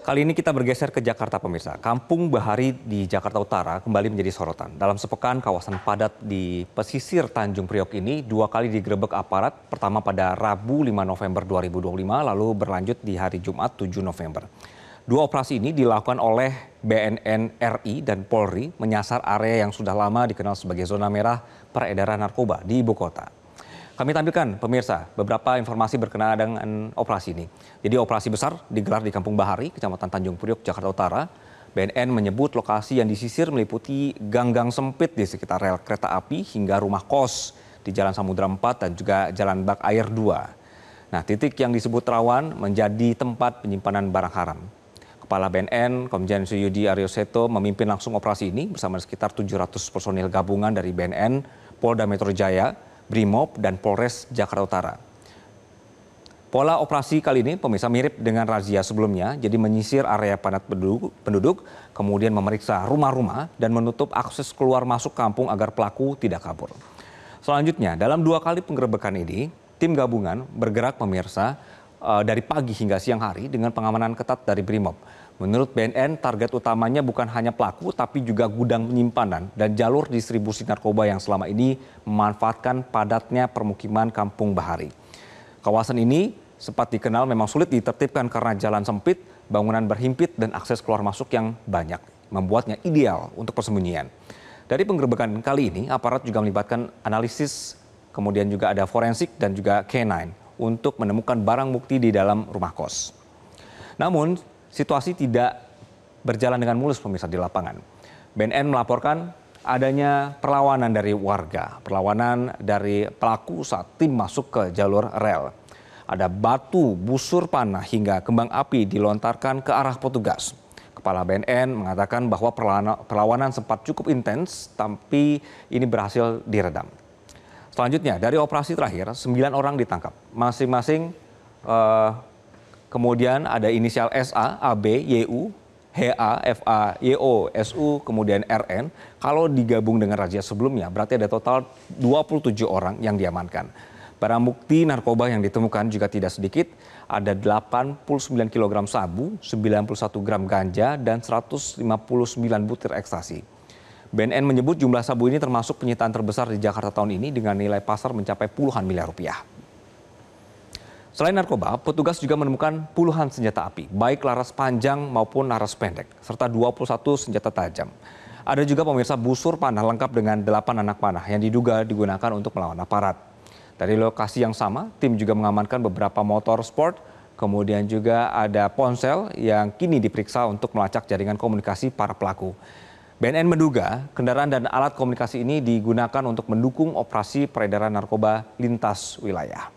Kali ini kita bergeser ke Jakarta, pemirsa. Kampung Bahari di Jakarta Utara kembali menjadi sorotan. Dalam sepekan, kawasan padat di pesisir Tanjung Priok ini dua kali digerebek aparat. Pertama pada Rabu 5 November 2025, lalu berlanjut di hari Jumat 7 November. Dua operasi ini dilakukan oleh BNN RI dan Polri menyasar area yang sudah lama dikenal sebagai zona merah peredaran narkoba di ibu kota. Kami tampilkan pemirsa beberapa informasi berkenaan dengan operasi ini. Jadi operasi besar digelar di Kampung Bahari, Kecamatan Tanjung Priok, Jakarta Utara. BNN menyebut lokasi yang disisir meliputi gang-gang sempit di sekitar rel kereta api hingga rumah kos di Jalan Samudra 4 dan juga Jalan Bak Air 2. Nah, titik yang disebut rawan menjadi tempat penyimpanan barang haram. Kepala BNN, Komjen Suyudi Aryoseto memimpin langsung operasi ini bersama sekitar 700 personil gabungan dari BNN, Polda Metro Jaya, Brimob, dan Polres Jakarta Utara. Pola operasi kali ini pemirsa mirip dengan razia sebelumnya, jadi menyisir area padat penduduk, kemudian memeriksa rumah-rumah dan menutup akses keluar masuk kampung agar pelaku tidak kabur. Selanjutnya, dalam dua kali penggerebekan ini, tim gabungan bergerak pemirsa dari pagi hingga siang hari dengan pengamanan ketat dari Brimob. Menurut BNN, target utamanya bukan hanya pelaku, tapi juga gudang penyimpanan dan jalur distribusi narkoba yang selama ini memanfaatkan padatnya permukiman Kampung Bahari. Kawasan ini sempat dikenal memang sulit ditertibkan karena jalan sempit, bangunan berhimpit, dan akses keluar masuk yang banyak, membuatnya ideal untuk persembunyian. Dari penggerebekan kali ini, aparat juga melibatkan analisis, kemudian juga ada forensik dan juga K9 untuk menemukan barang bukti di dalam rumah kos. Namun, situasi tidak berjalan dengan mulus pemirsa di lapangan. BNN melaporkan adanya perlawanan dari warga, perlawanan dari pelaku saat tim masuk ke jalur rel. Ada batu, busur panah hingga kembang api dilontarkan ke arah petugas. Kepala BNN mengatakan bahwa perlawanan sempat cukup intens, tapi ini berhasil diredam. Selanjutnya, dari operasi terakhir, 9 orang ditangkap. Masing-masing kemudian ada inisial SA, AB, YU, HA, FA, YO, SU, kemudian RN. Kalau digabung dengan razia sebelumnya, berarti ada total 27 orang yang diamankan. Barang bukti narkoba yang ditemukan juga tidak sedikit, ada 89 kg sabu, 91 gram ganja, dan 159 butir ekstasi. BNN menyebut jumlah sabu ini termasuk penyitaan terbesar di Jakarta tahun ini dengan nilai pasar mencapai puluhan miliar rupiah. Selain narkoba, petugas juga menemukan puluhan senjata api, baik laras panjang maupun laras pendek, serta 21 senjata tajam. Ada juga pemirsa busur panah lengkap dengan 8 anak panah yang diduga digunakan untuk melawan aparat. Dari lokasi yang sama, tim juga mengamankan beberapa motor sport, kemudian juga ada ponsel yang kini diperiksa untuk melacak jaringan komunikasi para pelaku. BNN menduga kendaraan dan alat komunikasi ini digunakan untuk mendukung operasi peredaran narkoba lintas wilayah.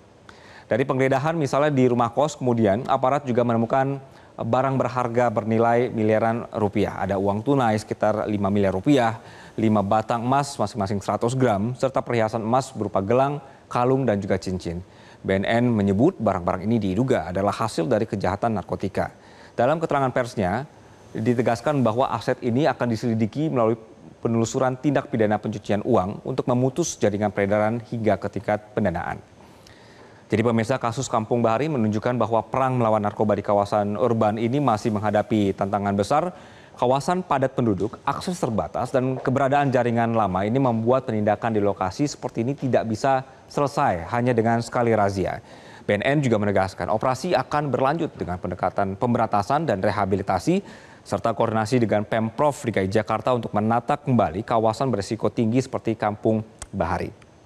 Dari penggeledahan misalnya di rumah kos, kemudian aparat juga menemukan barang berharga bernilai miliaran rupiah. Ada uang tunai sekitar 5 miliar rupiah, 5 batang emas masing-masing 100 gram, serta perhiasan emas berupa gelang, kalung, dan juga cincin. BNN menyebut barang-barang ini diduga adalah hasil dari kejahatan narkotika. Dalam keterangan persnya, ditegaskan bahwa aset ini akan diselidiki melalui penelusuran tindak pidana pencucian uang untuk memutus jaringan peredaran hingga ke tingkat pendanaan. Jadi pemirsa, kasus Kampung Bahari menunjukkan bahwa perang melawan narkoba di kawasan urban ini masih menghadapi tantangan besar. Kawasan padat penduduk, akses terbatas, dan keberadaan jaringan lama ini membuat penindakan di lokasi seperti ini tidak bisa selesai hanya dengan sekali razia. BNN juga menegaskan operasi akan berlanjut dengan pendekatan pemberantasan dan rehabilitasi, serta koordinasi dengan Pemprov DKI Jakarta untuk menata kembali kawasan berisiko tinggi seperti Kampung Bahari.